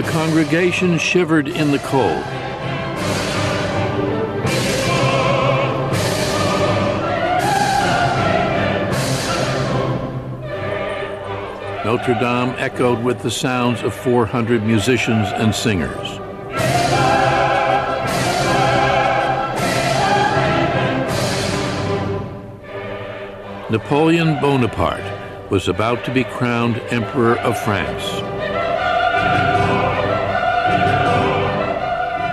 The congregation shivered in the cold. Notre Dame echoed with the sounds of 400 musicians and singers. Napoleon Bonaparte was about to be crowned Emperor of France.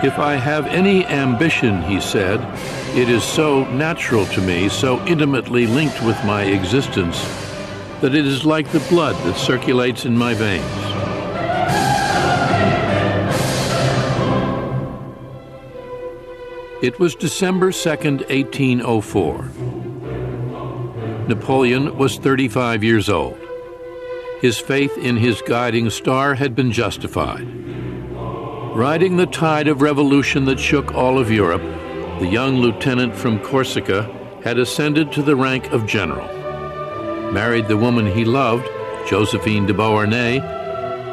If I have any ambition, he said, it is so natural to me, so intimately linked with my existence, that it is like the blood that circulates in my veins. It was December 2nd, 1804. Napoleon was 35 years old. His faith in his guiding star had been justified. Riding the tide of revolution that shook all of Europe, the young lieutenant from Corsica had ascended to the rank of general, married the woman he loved, Josephine de Beauharnais,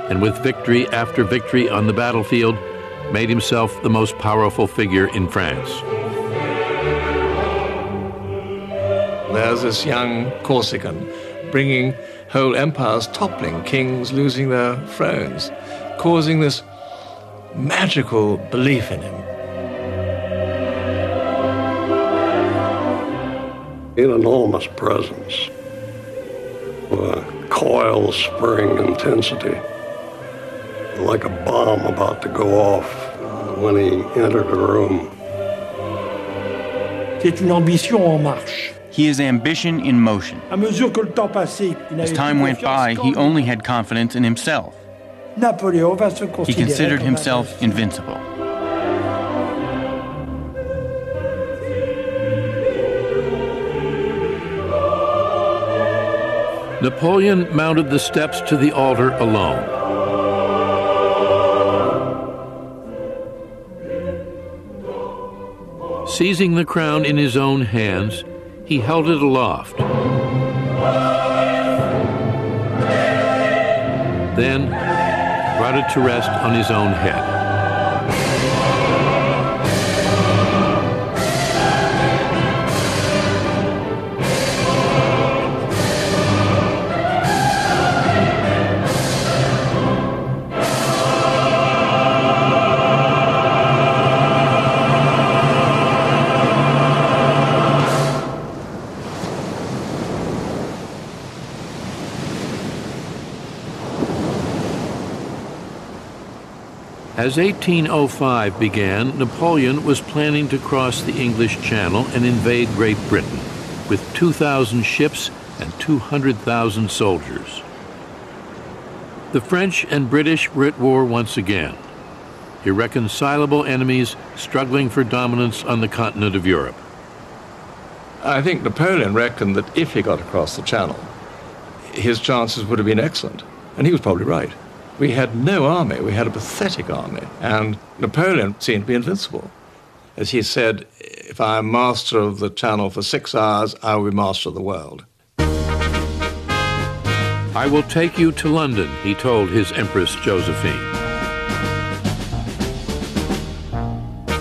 and with victory after victory on the battlefield, made himself the most powerful figure in France. There's this young Corsican bringing whole empires toppling, kings losing their thrones, causing this magical belief in him. An enormous presence, with a coil spring intensity, like a bomb about to go off when he entered the room. C'est une ambition en marche. He is ambition in motion. As time went by, he only had confidence in himself. He considered himself invincible. Napoleon mounted the steps to the altar alone. Seizing the crown in his own hands, he held it aloft. Then brought it to rest on his own head. As 1805 began, Napoleon was planning to cross the English Channel and invade Great Britain with 2,000 ships and 200,000 soldiers. The French and British were at war once again, irreconcilable enemies struggling for dominance on the continent of Europe. I think Napoleon reckoned that if he got across the Channel, his chances would have been excellent, and he was probably right. We had no army, we had a pathetic army, and Napoleon seemed to be invincible. As he said, if I am master of the Channel for 6 hours, I will be master of the world. I will take you to London, he told his Empress Josephine.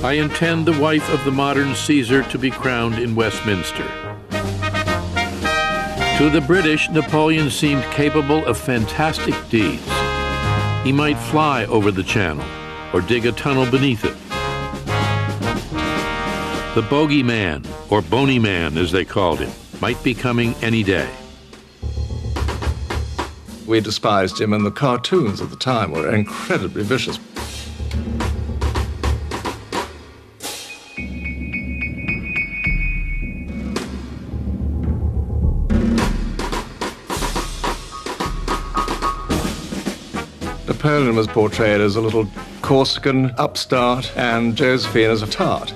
I intend the wife of the modern Caesar to be crowned in Westminster. To the British, Napoleon seemed capable of fantastic deeds. He might fly over the Channel or dig a tunnel beneath it. The bogeyman, or bony man as they called him, might be coming any day. We despised him, and the cartoons at the time were incredibly vicious. Napoleon was portrayed as a little Corsican upstart and Josephine as a tart.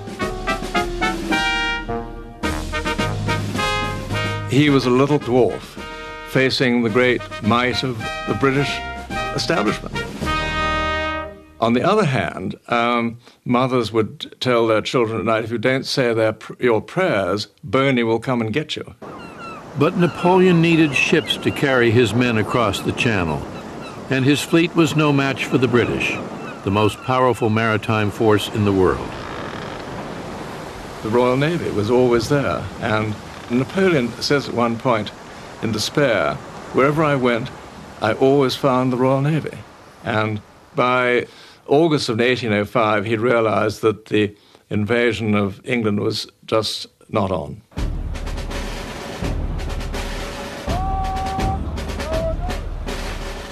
He was a little dwarf facing the great might of the British establishment. On the other hand, mothers would tell their children at night, if you don't say your prayers, Boney will come and get you. But Napoleon needed ships to carry his men across the Channel. And his fleet was no match for the British, the most powerful maritime force in the world. The Royal Navy was always there, and Napoleon says at one point, in despair, wherever I went, I always found the Royal Navy. And by August of 1805, he realized that the invasion of England was just not on.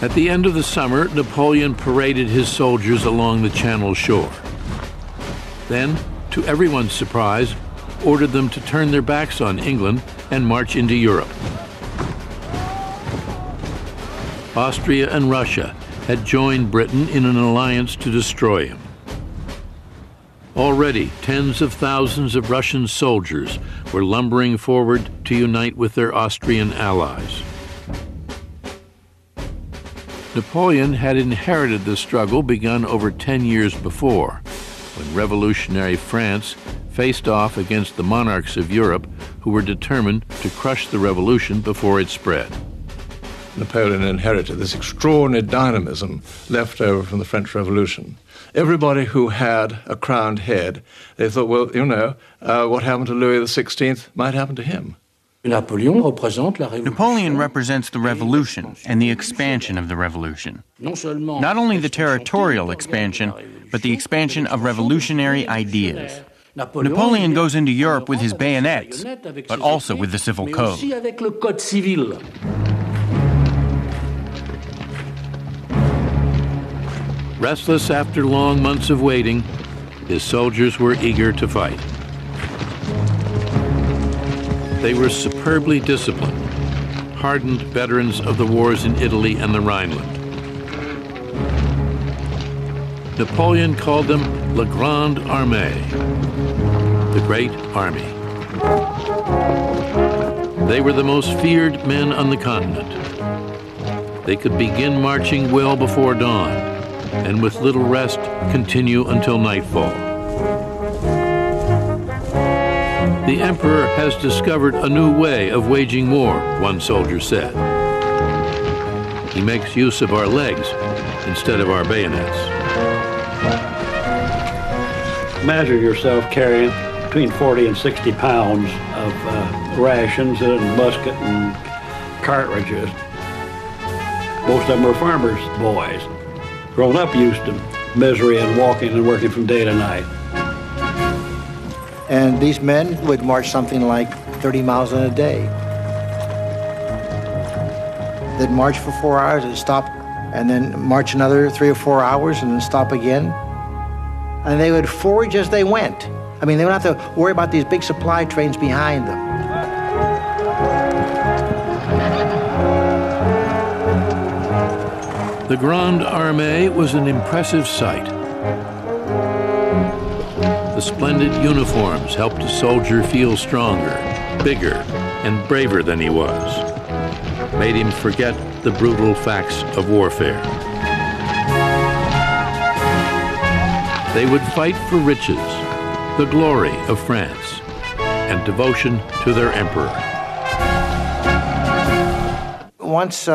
At the end of the summer, Napoleon paraded his soldiers along the Channel shore. Then, to everyone's surprise, ordered them to turn their backs on England and march into Europe. Austria and Russia had joined Britain in an alliance to destroy him. Already, tens of thousands of Russian soldiers were lumbering forward to unite with their Austrian allies. Napoleon had inherited the struggle begun over 10 years before, when revolutionary France faced off against the monarchs of Europe who were determined to crush the revolution before it spread. Napoleon inherited this extraordinary dynamism left over from the French Revolution. Everybody who had a crowned head, they thought, well, you know, what happened to Louis XVI might happen to him. Napoleon represents the revolution and the expansion of the revolution. Not only the territorial expansion, but the expansion of revolutionary ideas. Napoleon goes into Europe with his bayonets, but also with the civil code. Restless after long months of waiting, his soldiers were eager to fight. They were superbly disciplined, hardened veterans of the wars in Italy and the Rhineland. Napoleon called them La Grande Armée, the Great Army. They were the most feared men on the continent. They could begin marching well before dawn, and with little rest continue until nightfall. The Emperor has discovered a new way of waging war, one soldier said. He makes use of our legs instead of our bayonets. Imagine yourself carrying between 40 and 60 pounds of rations and musket and cartridges. Most of them were farmers' boys. Grown up used to misery and walking and working from day to night. And these men would march something like 30 miles in a day. They'd march for 4 hours and stop, and then march another 3 or 4 hours and then stop again. And they would forage as they went. I mean, they would have to worry about these big supply trains behind them. The Grande Armée was an impressive sight. The splendid uniforms helped a soldier feel stronger, bigger, and braver than he was, made him forget the brutal facts of warfare. They would fight for riches, the glory of France, and devotion to their emperor. Once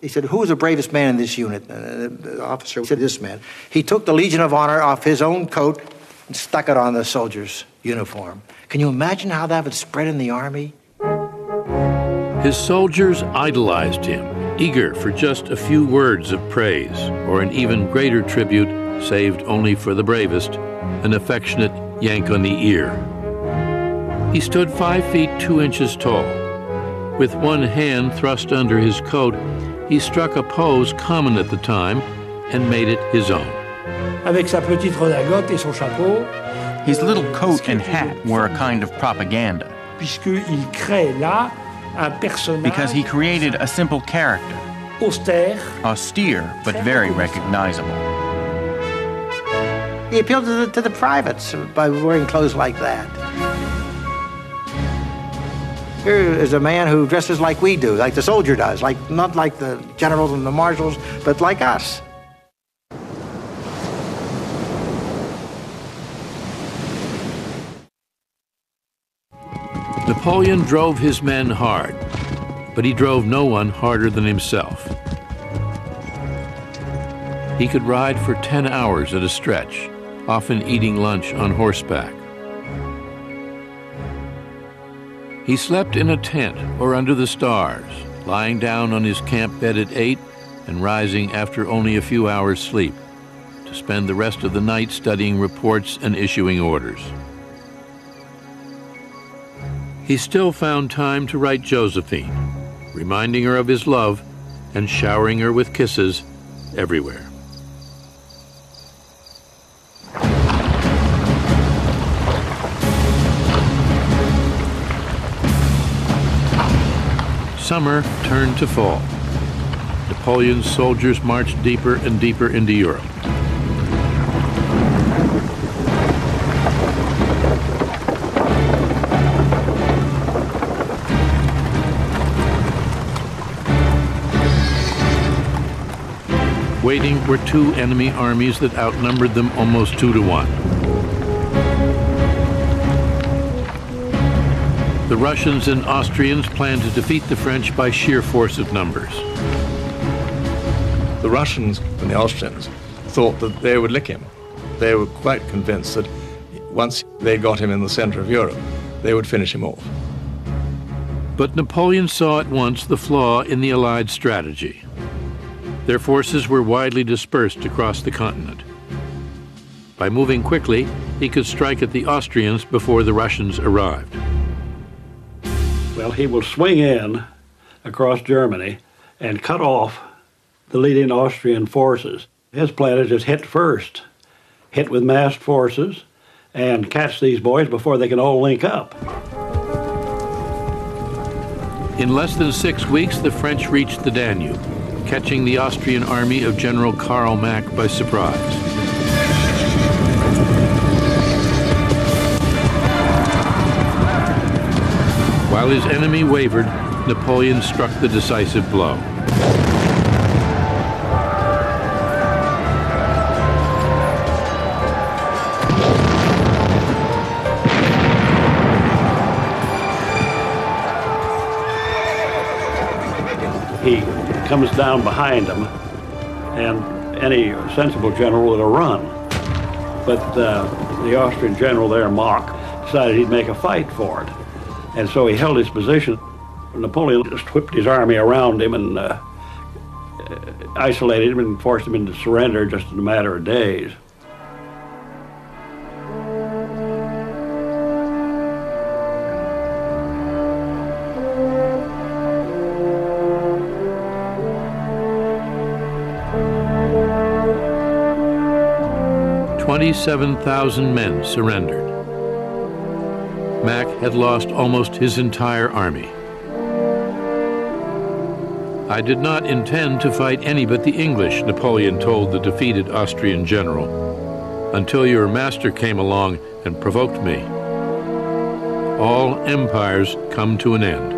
he said, "Who is the bravest man in this unit?" The officer said, "This man." He took the Legion of Honor off his own coat and stuck it on the soldier's uniform. Can you imagine how that would spread in the army? His soldiers idolized him, eager for just a few words of praise, or an even greater tribute, saved only for the bravest, an affectionate yank on the ear. He stood 5 feet 2 inches tall. With one hand thrust under his coat, he struck a pose common at the time and made it his own. Avec sa petite redingote et son chapeau, his little coat and hat were a kind of propaganda, puisqu'il crée là un personnage because he created a simple character, austere but very recognizable. He appealed to the privates by wearing clothes like that. Here is a man who dresses like we do, like the soldier does, not like the generals and the marshals, but like us. Napoleon drove his men hard, but he drove no one harder than himself. He could ride for 10 hours at a stretch, often eating lunch on horseback. He slept in a tent or under the stars, lying down on his camp bed at 8 and rising after only a few hours' sleep, to spend the rest of the night studying reports and issuing orders. He still found time to write Josephine, reminding her of his love and showering her with kisses everywhere. Summer turned to fall. Napoleon's soldiers marched deeper and deeper into Europe. Waiting were two enemy armies that outnumbered them almost 2 to 1. The Russians and Austrians planned to defeat the French by sheer force of numbers. The Russians and the Austrians thought that they would lick him. They were quite convinced that once they got him in the center of Europe, they would finish him off. But Napoleon saw at once the flaw in the Allied strategy. Their forces were widely dispersed across the continent. By moving quickly, he could strike at the Austrians before the Russians arrived. Well, he will swing in across Germany and cut off the leading Austrian forces. His plan is just hit first, hit with massed forces, and catch these boys before they can all link up. In less than 6 weeks, the French reached the Danube, catching the Austrian army of General Karl Mack by surprise. While his enemy wavered, Napoleon struck the decisive blow. He comes down behind him, and any sensible general would have run. But the Austrian general there, Mack, decided he'd make a fight for it. And so he held his position. Napoleon just whipped his army around him and isolated him and forced him into surrender just in a matter of days. "27,000 men surrendered. Mack had lost almost his entire army. "I did not intend to fight any but the English," Napoleon told the defeated Austrian general, "until your master came along and provoked me. All empires come to an end."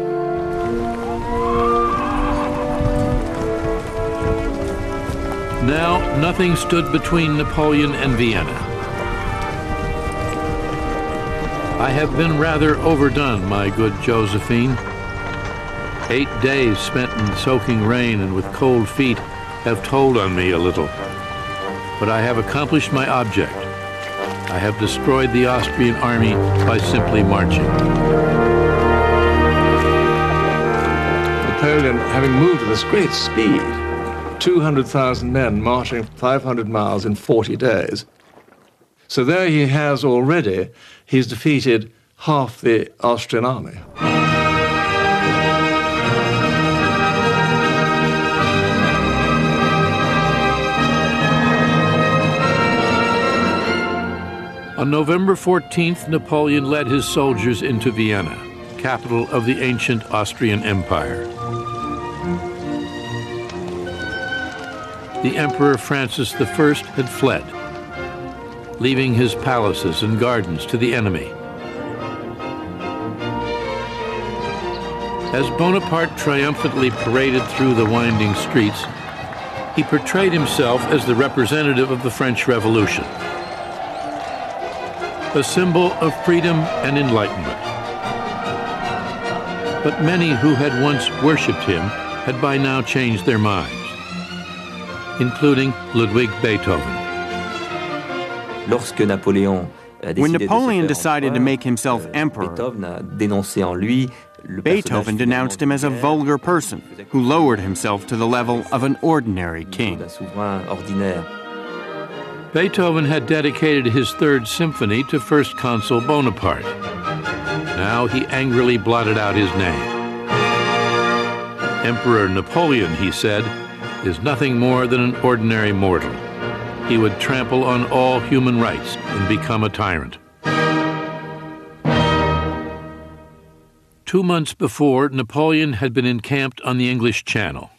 Now, nothing stood between Napoleon and Vienna. "I have been rather overdone, my good Josephine. 8 days spent in soaking rain and with cold feet have told on me a little. But I have accomplished my object. I have destroyed the Austrian army by simply marching." Napoleon, having moved at this great speed, 200,000 men marching 500 miles in 40 days. So there he has already, he's defeated half the Austrian army. On November 14th, Napoleon led his soldiers into Vienna, capital of the ancient Austrian Empire. The Emperor Francis I had fled, leaving his palaces and gardens to the enemy. As Bonaparte triumphantly paraded through the winding streets, he portrayed himself as the representative of the French Revolution, a symbol of freedom and enlightenment. But many who had once worshipped him had by now changed their minds. including Ludwig Beethoven. When Napoleon decided to make himself emperor, Beethoven denounced him as a vulgar person who lowered himself to the level of an ordinary king. Beethoven had dedicated his Third Symphony to First Consul Bonaparte. Now he angrily blotted out his name. Emperor Napoleon, he said, is nothing more than an ordinary mortal. He would trample on all human rights and become a tyrant. 2 months before, Napoleon had been encamped on the English Channel.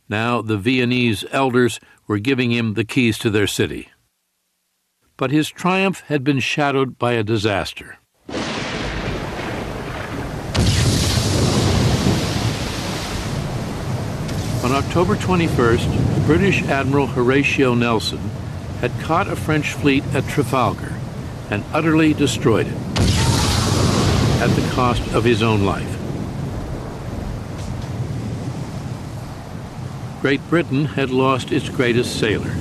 Now the Viennese elders were giving him the keys to their city. But his triumph had been shadowed by a disaster. On October 21st, the British Admiral Horatio Nelson had caught a French fleet at Trafalgar and utterly destroyed it, at the cost of his own life. Great Britain had lost its greatest sailor.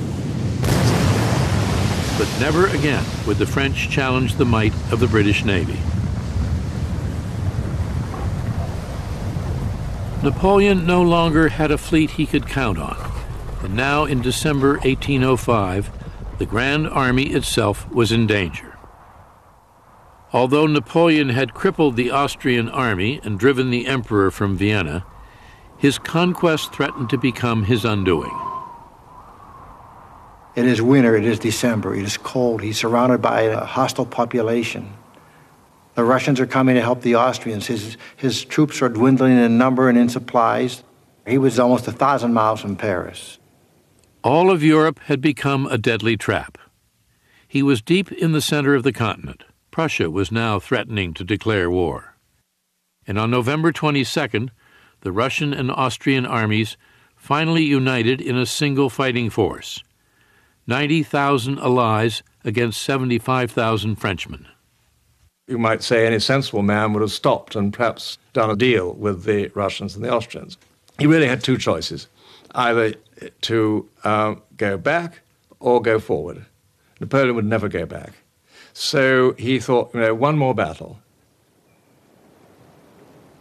But never again would the French challenge the might of the British Navy. Napoleon no longer had a fleet he could count on, and now in December 1805, the Grand Army itself was in danger. Although Napoleon had crippled the Austrian army and driven the emperor from Vienna, his conquest threatened to become his undoing. It is winter, it is December, it is cold, he's surrounded by a hostile population. The Russians are coming to help the Austrians. His troops are dwindling in number and in supplies. He was almost 1,000 miles from Paris. All of Europe had become a deadly trap. He was deep in the center of the continent. Prussia was now threatening to declare war. And on November 22nd, the Russian and Austrian armies finally united in a single fighting force, 90,000 allies against 75,000 Frenchmen. You might say any sensible man would have stopped and perhaps done a deal with the Russians and the Austrians. He really had two choices, either to go back or go forward. Napoleon would never go back. So he thought, one more battle.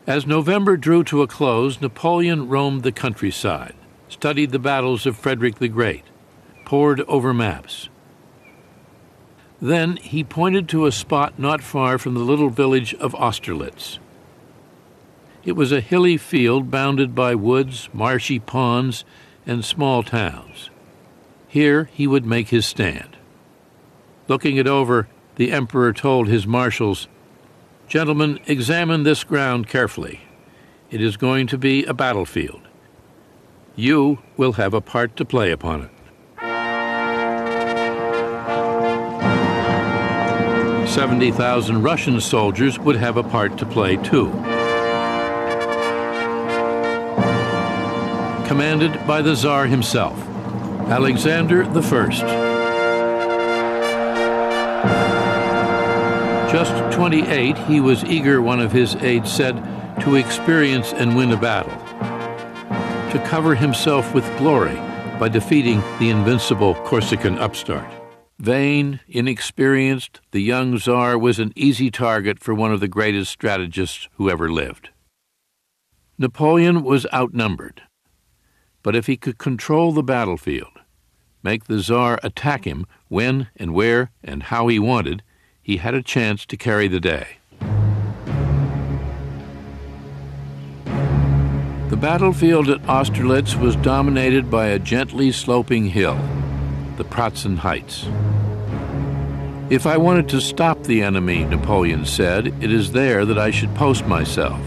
As November drew to a close, Napoleon roamed the countryside, studied the battles of Frederick the Great, pored over maps. Then he pointed to a spot not far from the little village of Austerlitz. It was a hilly field bounded by woods, marshy ponds, and small towns. Here he would make his stand. Looking it over, the emperor told his marshals, "Gentlemen, examine this ground carefully. It is going to be a battlefield. You will have a part to play upon it." 70,000 Russian soldiers would have a part to play too. Commanded by the Tsar himself, Alexander I. Just 28, he was eager, one of his aides said, to experience and win a battle, to cover himself with glory by defeating the invincible Corsican upstart. Vain, inexperienced, the young Tsar was an easy target for one of the greatest strategists who ever lived. Napoleon was outnumbered, but if he could control the battlefield, make the Tsar attack him when and where and how he wanted, he had a chance to carry the day. The battlefield at Austerlitz was dominated by a gently sloping hill, the Pratzen Heights. "If I wanted to stop the enemy," Napoleon said, "it is there that I should post myself.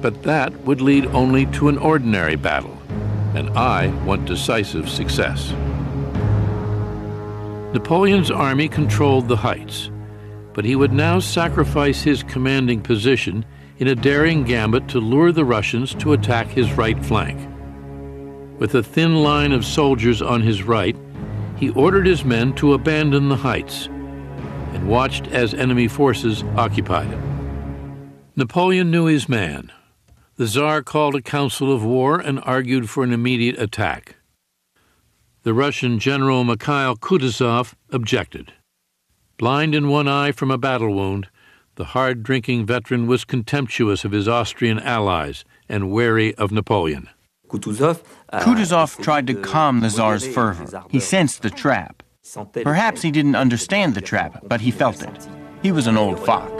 But that would lead only to an ordinary battle, and I want decisive success." Napoleon's army controlled the heights, but he would now sacrifice his commanding position in a daring gambit to lure the Russians to attack his right flank. With a thin line of soldiers on his right, he ordered his men to abandon the heights and watched as enemy forces occupied it. Napoleon knew his man. The Tsar called a council of war and argued for an immediate attack. The Russian General Mikhail Kutuzov objected. Blind in one eye from a battle wound, the hard-drinking veteran was contemptuous of his Austrian allies and wary of Napoleon. Kutuzov tried to calm the Tsar's fervor. He sensed the trap. Perhaps he didn't understand the trap, but he felt it. He was an old fox.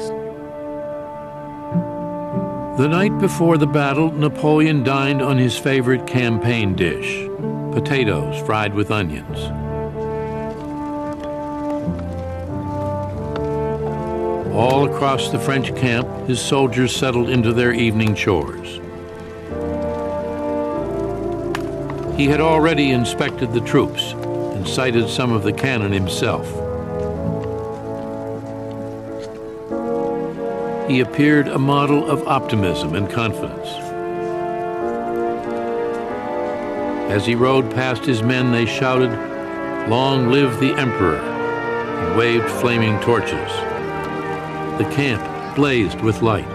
The night before the battle, Napoleon dined on his favorite campaign dish, potatoes fried with onions. All across the French camp, his soldiers settled into their evening chores. He had already inspected the troops and sighted some of the cannon himself. He appeared a model of optimism and confidence. As he rode past his men, they shouted, "Long live the Emperor," and waved flaming torches. The camp blazed with light.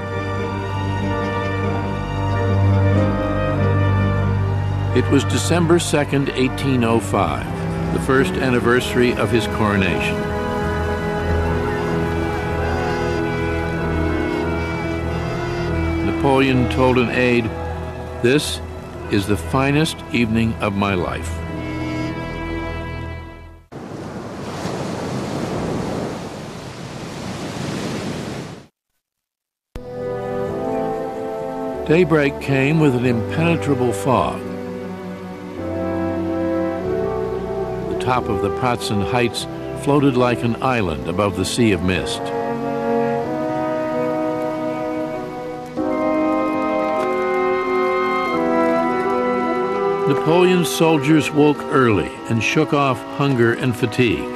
It was December 2nd, 1805, the first anniversary of his coronation. Napoleon told an aide, "This is the finest evening of my life." Daybreak came with an impenetrable fog. The top of the Pratzen Heights floated like an island above the sea of mist. Napoleon's soldiers woke early and shook off hunger and fatigue.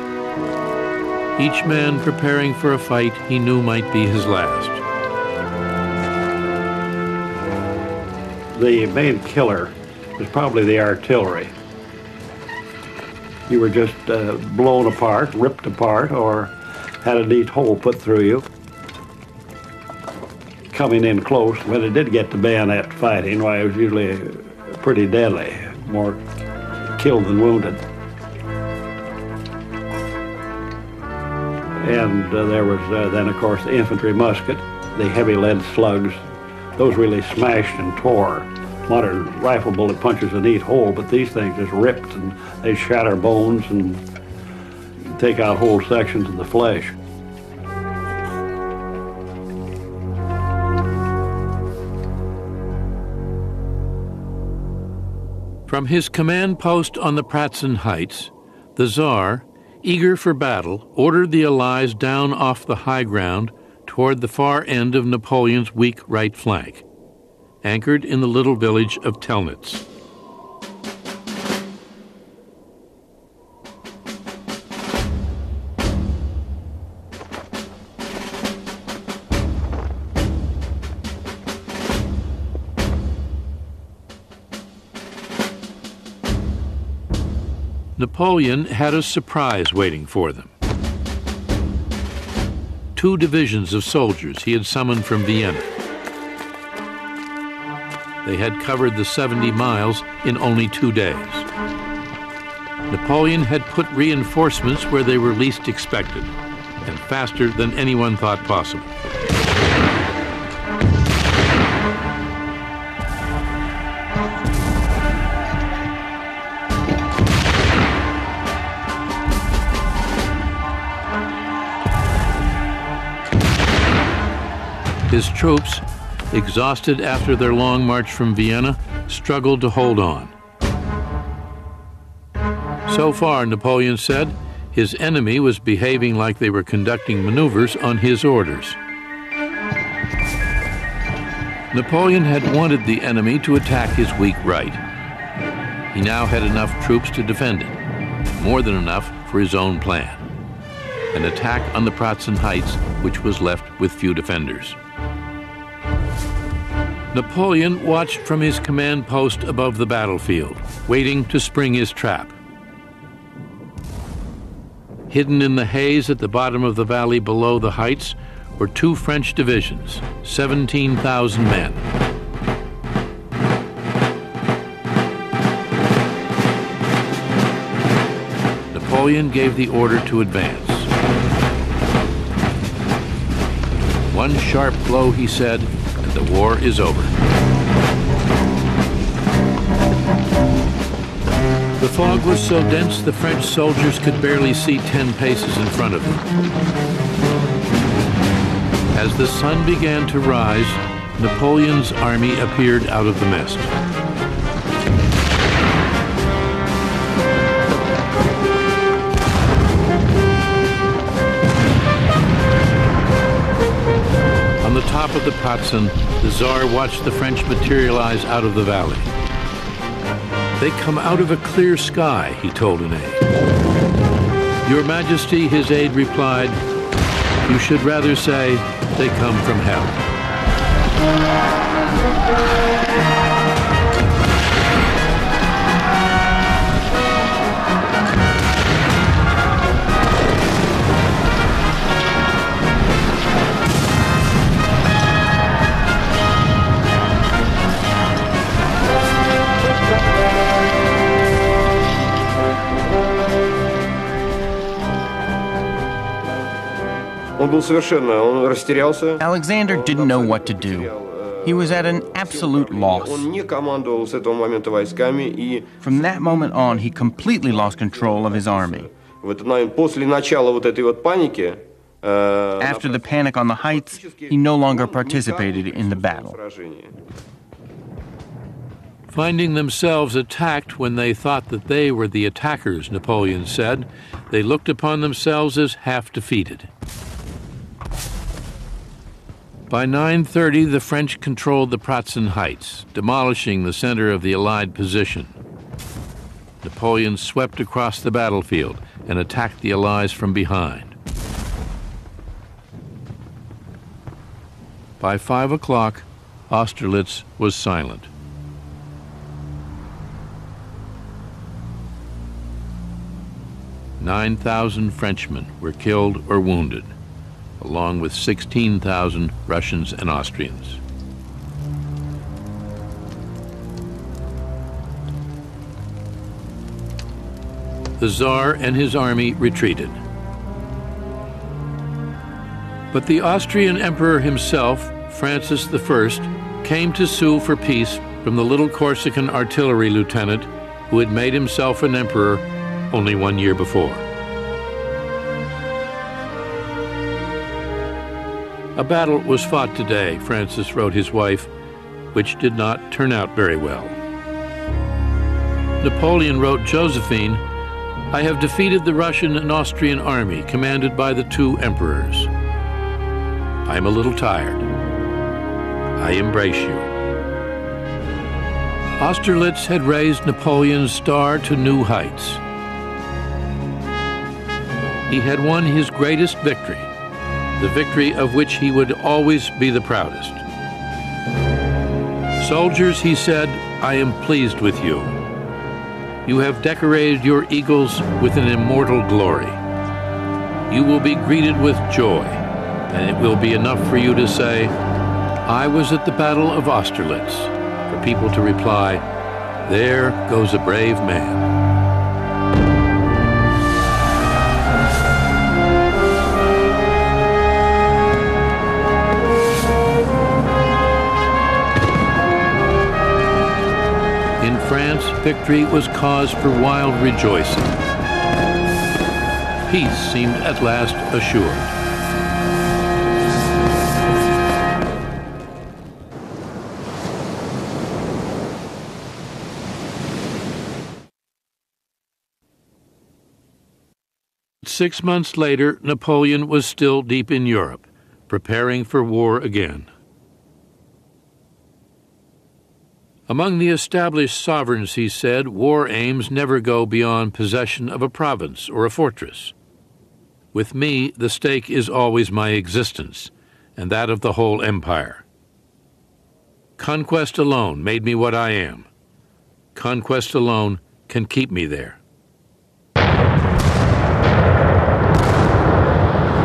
Each man preparing for a fight he knew might be his last. The main killer was probably the artillery. You were just blown apart, ripped apart, or had a neat hole put through you. Coming in close, when it did get to bayonet fighting, why, it was usually pretty deadly, more killed than wounded. And there was then, of course, the infantry musket, the heavy lead slugs. Those really smashed and tore. Modern rifle bullet punches a neat hole, but these things just ripped, and they shatter bones and take out whole sections of the flesh. From his command post on the Pratzen Heights, the Tsar, eager for battle, ordered the Allies down off the high ground toward the far end of Napoleon's weak right flank, anchored in the little village of Telnitz. Napoleon had a surprise waiting for them. 2 divisions of soldiers he had summoned from Vienna. They had covered the 70 miles in only 2 days. Napoleon had put reinforcements where they were least expected, and faster than anyone thought possible. His troops, exhausted after their long march from Vienna, struggled to hold on. So far, Napoleon said, his enemy was behaving like they were conducting maneuvers on his orders. Napoleon had wanted the enemy to attack his weak right. He now had enough troops to defend it, more than enough for his own plan: an attack on the Pratzen Heights, which was left with few defenders. Napoleon watched from his command post above the battlefield, waiting to spring his trap. Hidden in the haze at the bottom of the valley below the heights were 2 French divisions, 17,000 men. Napoleon gave the order to advance. One sharp blow, he said, and the war is over. The fog was so dense the French soldiers could barely see 10 paces in front of them. As the sun began to rise, Napoleon's army appeared out of the mist. On the top of the Pratzen, the Tsar watched the French materialize out of the valley. "They come out of a clear sky," he told an aide. "Your Majesty," his aide replied, "you should rather say they come from hell." Alexander didn't know what to do. He was at an absolute loss. From that moment on, he completely lost control of his army. After the panic on the heights, he no longer participated in the battle. Finding themselves attacked when they thought that they were the attackers, Napoleon said, they looked upon themselves as half defeated. By 9:30, the French controlled the Pratzen Heights, demolishing the center of the Allied position. Napoleon swept across the battlefield and attacked the Allies from behind. By 5 o'clock, Austerlitz was silent. "9,000 Frenchmen were killed or wounded, along with 16,000 Russians and Austrians." The Tsar and his army retreated. But the Austrian Emperor himself, Francis I, came to sue for peace from the little Corsican artillery lieutenant who had made himself an emperor only 1 year before. "A battle was fought today," Francis wrote his wife, "which did not turn out very well." Napoleon wrote Josephine, "I have defeated the Russian and Austrian army commanded by the two emperors. I am a little tired. I embrace you." Austerlitz had raised Napoleon's star to new heights. He had won his greatest victory, the victory of which he would always be the proudest. "Soldiers," he said, "I am pleased with you. You have decorated your eagles with an immortal glory. You will be greeted with joy, and it will be enough for you to say, 'I was at the Battle of Austerlitz,' for people to reply, 'There goes a brave man.'" In France, victory was cause for wild rejoicing. Peace seemed at last assured. Six months later, Napoleon was still deep in Europe, preparing for war again. Among the established sovereigns, he said, war aims never go beyond possession of a province or a fortress. With me, the stake is always my existence, and that of the whole empire. Conquest alone made me what I am. Conquest alone can keep me there.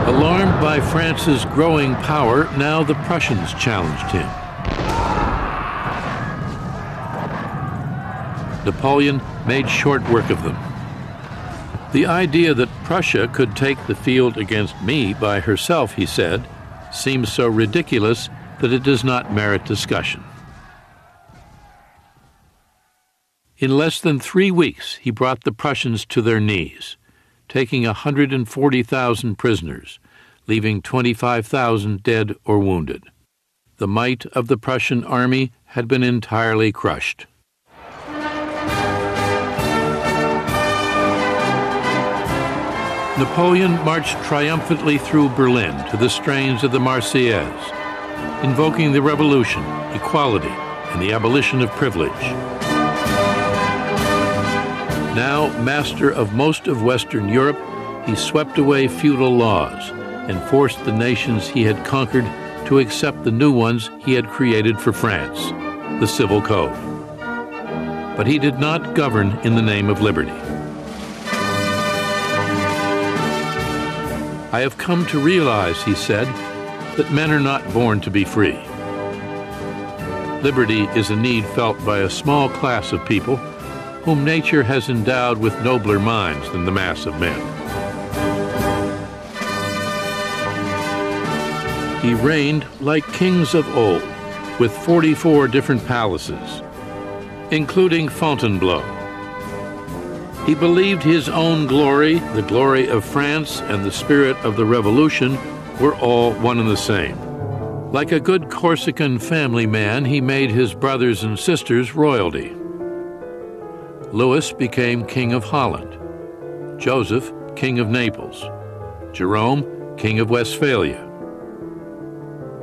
Alarmed by France's growing power, now the Prussians challenged him. Napoleon made short work of them. The idea that Prussia could take the field against me by herself, he said, seems so ridiculous that it does not merit discussion. In less than 3 weeks, he brought the Prussians to their knees, taking 140,000 prisoners, leaving 25,000 dead or wounded. The might of the Prussian army had been entirely crushed. Napoleon marched triumphantly through Berlin to the strains of the Marseillaise, invoking the revolution, equality, and the abolition of privilege. Now master of most of Western Europe, he swept away feudal laws and forced the nations he had conquered to accept the new ones he had created for France, the Civil Code. But he did not govern in the name of liberty. I have come to realize, he said, that men are not born to be free. Liberty is a need felt by a small class of people whom nature has endowed with nobler minds than the mass of men. He reigned like kings of old, with 44 different palaces, including Fontainebleau. He believed his own glory, the glory of France, and the spirit of the Revolution were all one and the same. Like a good Corsican family man, he made his brothers and sisters royalty. Louis became King of Holland, Joseph, King of Naples, Jerome, King of Westphalia.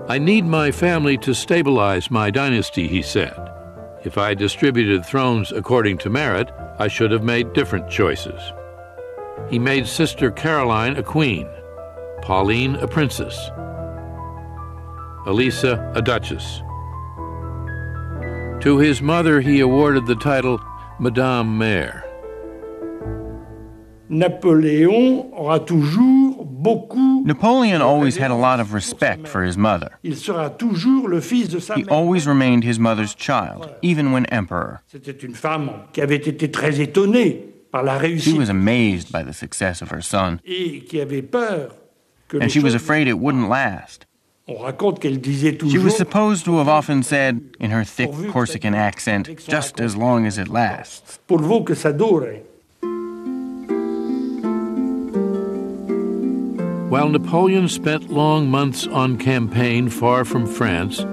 I need my family to stabilize my dynasty, he said. If I distributed thrones according to merit, I should have made different choices. He made Sister Caroline a queen, Pauline a princess, Elisa a duchess. To his mother he awarded the title Madame Mère. Napoleon always had a lot of respect for his mother. He always remained his mother's child, even when emperor. She was amazed by the success of her son, and she was afraid it wouldn't last. She was supposed to have often said, in her thick Corsican accent, just as long as it lasts. While Napoleon spent long months on campaign far from France,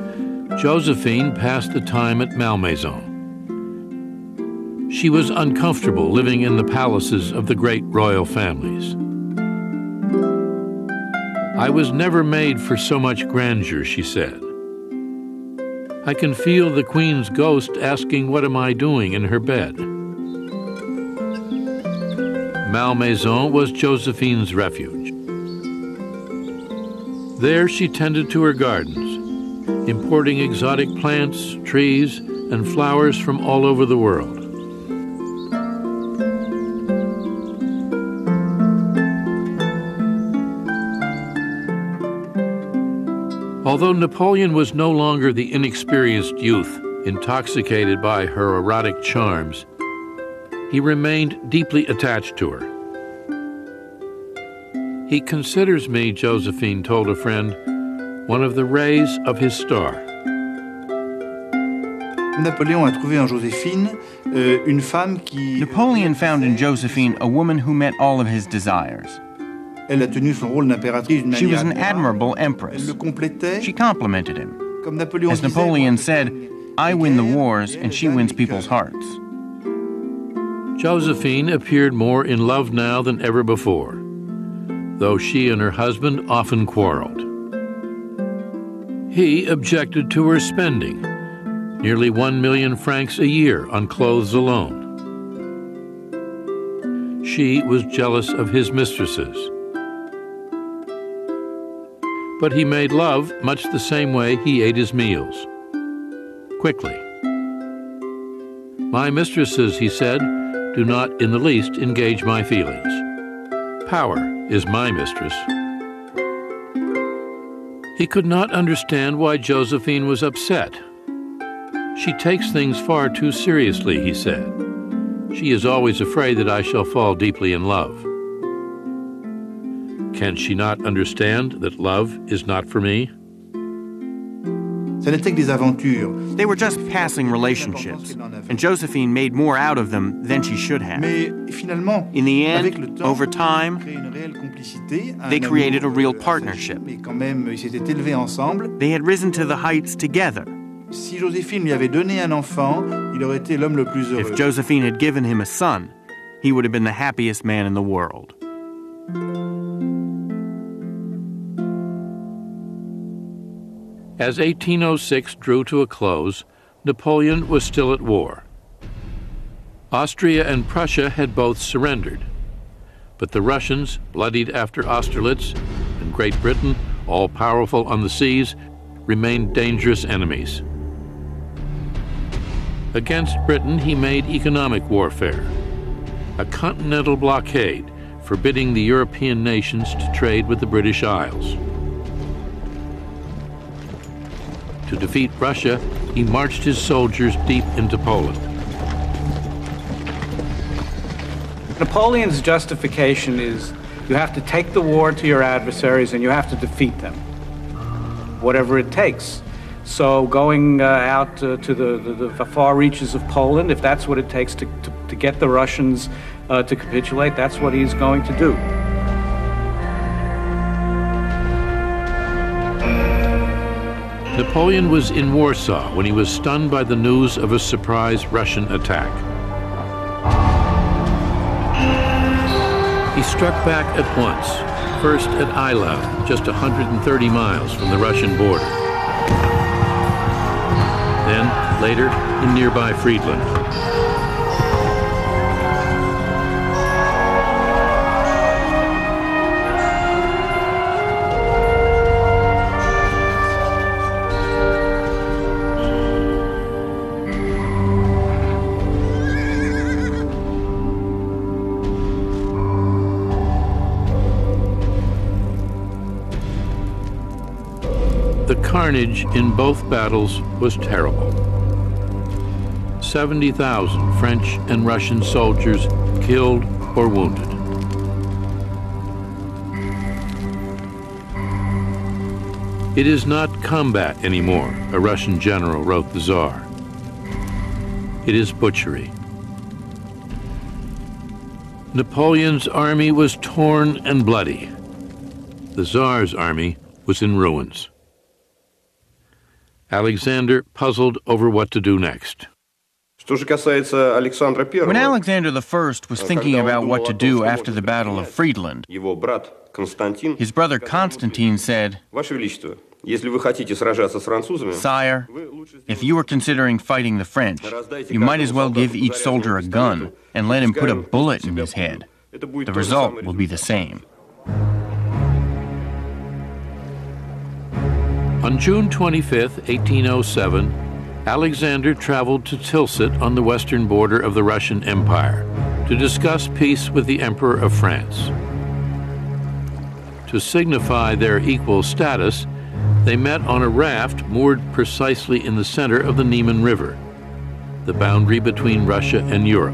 Josephine passed the time at Malmaison. She was uncomfortable living in the palaces of the great royal families. I was never made for so much grandeur, she said. I can feel the Queen's ghost asking what am I doing in her bed. Malmaison was Josephine's refuge. There she tended to her gardens, importing exotic plants, trees, and flowers from all over the world. Although Napoleon was no longer the inexperienced youth intoxicated by her erotic charms, he remained deeply attached to her. He considers me, Josephine told a friend, one of the rays of his star. Napoleon found in Josephine a woman who met all of his desires. She was an admirable empress. She complimented him. As Napoleon said, I win the wars and she wins people's hearts. Josephine appeared more in love now than ever before, though she and her husband often quarreled. He objected to her spending nearly 1 million francs a year on clothes alone. She was jealous of his mistresses. But he made love much the same way he ate his meals, quickly. My mistresses, he said, do not in the least engage my feelings. Power is my mistress. He could not understand why Josephine was upset. She takes things far too seriously, he said. She is always afraid that I shall fall deeply in love. Can she not understand that love is not for me? They were just passing relationships, and Josephine made more out of them than she should have. In the end, over time, they created a real partnership. They had risen to the heights together. If Josephine had given him a son, he would have been the happiest man in the world. As 1806 drew to a close, Napoleon was still at war. Austria and Prussia had both surrendered, but the Russians, bloodied after Austerlitz, and Great Britain, all-powerful on the seas, remained dangerous enemies. Against Britain, he made economic warfare, a continental blockade forbidding the European nations to trade with the British Isles. To defeat Russia, he marched his soldiers deep into Poland. Napoleon's justification is you have to take the war to your adversaries and you have to defeat them, whatever it takes. So going out to the far reaches of Poland, if that's what it takes to get the Russians to capitulate, that's what he's going to do. Napoleon was in Warsaw when he was stunned by the news of a surprise Russian attack. He struck back at once, first at Eylau, just 130 miles from the Russian border. Then, later, in nearby Friedland. The carnage in both battles was terrible. 70,000 French and Russian soldiers killed or wounded. It is not combat anymore, a Russian general wrote the Tsar. It is butchery. Napoleon's army was torn and bloody. The Tsar's army was in ruins. Alexander puzzled over what to do next. When Alexander I was thinking about what to do after the Battle of Friedland, his brother Constantine said, "Sire, if you are considering fighting the French, you might as well give each soldier a gun and let him put a bullet in his head. The result will be the same." On June 25, 1807, Alexander traveled to Tilsit on the western border of the Russian Empire to discuss peace with the Emperor of France. To signify their equal status, they met on a raft moored precisely in the center of the Niemen River, the boundary between Russia and Europe.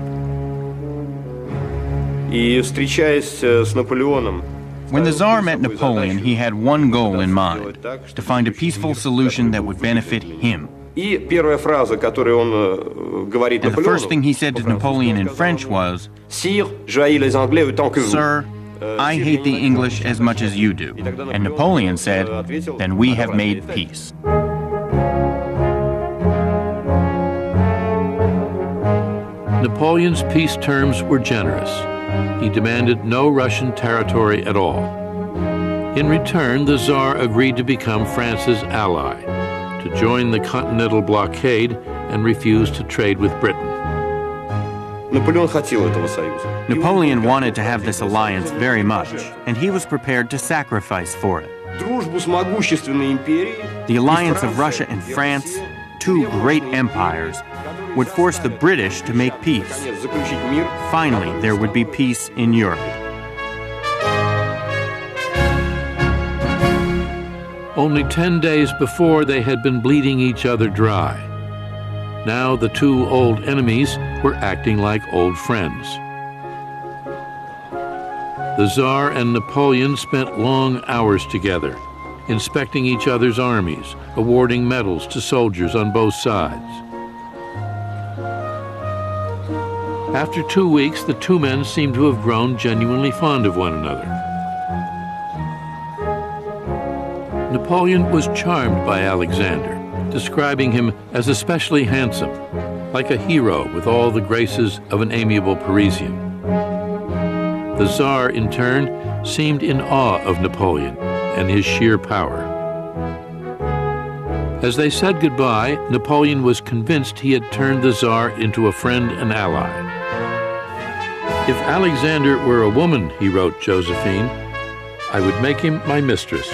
When the Tsar met Napoleon, he had one goal in mind, to find a peaceful solution that would benefit him. And the first thing he said to Napoleon in French was, "Sir, I hate the English as much as you do." And Napoleon said, "Then we have made peace." Napoleon's peace terms were generous. He demanded no Russian territory at all. In return, the Tsar agreed to become France's ally, to join the continental blockade and refuse to trade with Britain. Napoleon wanted to have this alliance very much, and he was prepared to sacrifice for it. The alliance of Russia and France, two great empires, would force the British to make peace. Finally, there would be peace in Europe. Only 10 days before, they had been bleeding each other dry. Now the two old enemies were acting like old friends. The Tsar and Napoleon spent long hours together, inspecting each other's armies, awarding medals to soldiers on both sides. After 2 weeks, the two men seemed to have grown genuinely fond of one another. Napoleon was charmed by Alexander, describing him as especially handsome, like a hero with all the graces of an amiable Parisian. The Tsar, in turn, seemed in awe of Napoleon and his sheer power. As they said goodbye, Napoleon was convinced he had turned the Tsar into a friend and ally. If Alexander were a woman, he wrote Josephine, I would make him my mistress.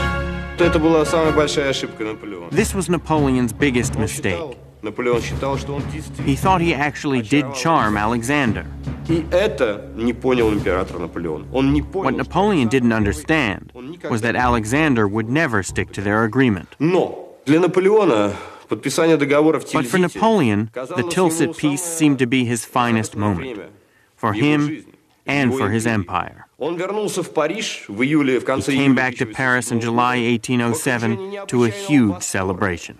This was Napoleon's biggest mistake. He thought he actually did charm Alexander. What Napoleon didn't understand was that Alexander would never stick to their agreement. But for Napoleon, the Tilsit peace seemed to be his finest moment, for him and for his empire. He came back to Paris in July 1807 to a huge celebration.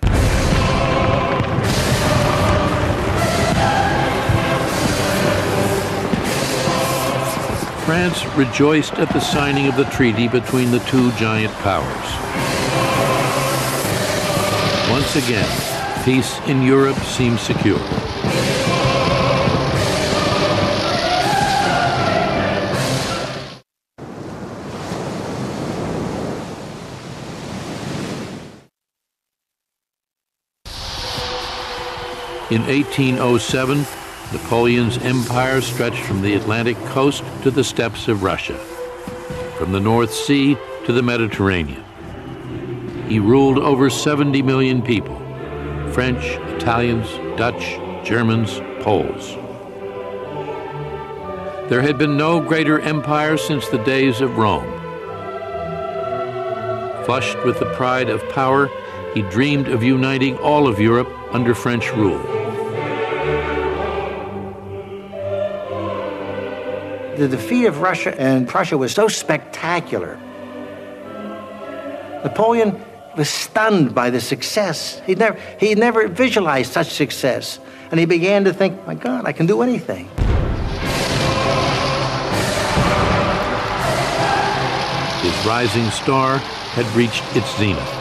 France rejoiced at the signing of the treaty between the two giant powers. Once again, peace in Europe seemed secure. In 1807, Napoleon's empire stretched from the Atlantic coast to the steppes of Russia, from the North Sea to the Mediterranean. He ruled over 70 million people, French, Italians, Dutch, Germans, Poles. There had been no greater empire since the days of Rome. Flushed with the pride of power, he dreamed of uniting all of Europe under French rule. The defeat of Russia and Prussia was so spectacular. Napoleon was stunned by the success. He never visualized such success. And he began to think, my God, I can do anything. His rising star had reached its zenith.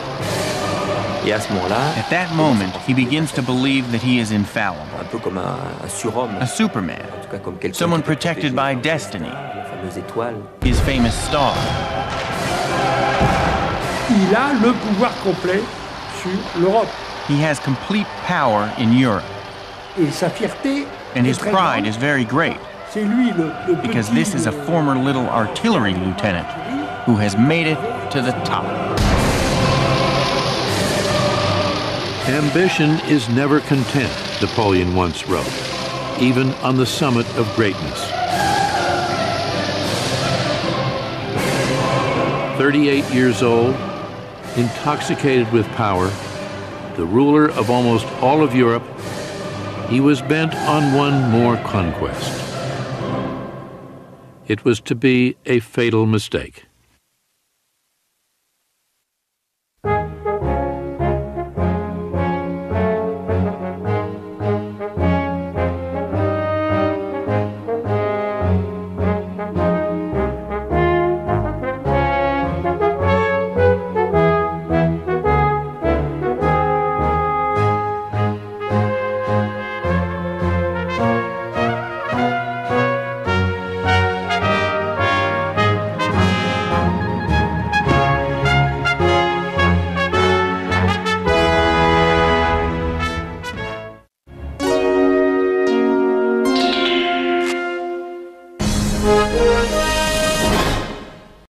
At that moment, he begins to believe that he is infallible, a superman, someone protected by destiny, his famous star. Il a le pouvoir complet sur l'Europe. He has complete power in Europe. Et sa fierté and his pride is very great, because this is a former little artillery lieutenant who has made it to the top. Ambition is never content, Napoleon once wrote, even on the summit of greatness. 38 years old, intoxicated with power, the ruler of almost all of Europe, he was bent on one more conquest. It was to be a fatal mistake.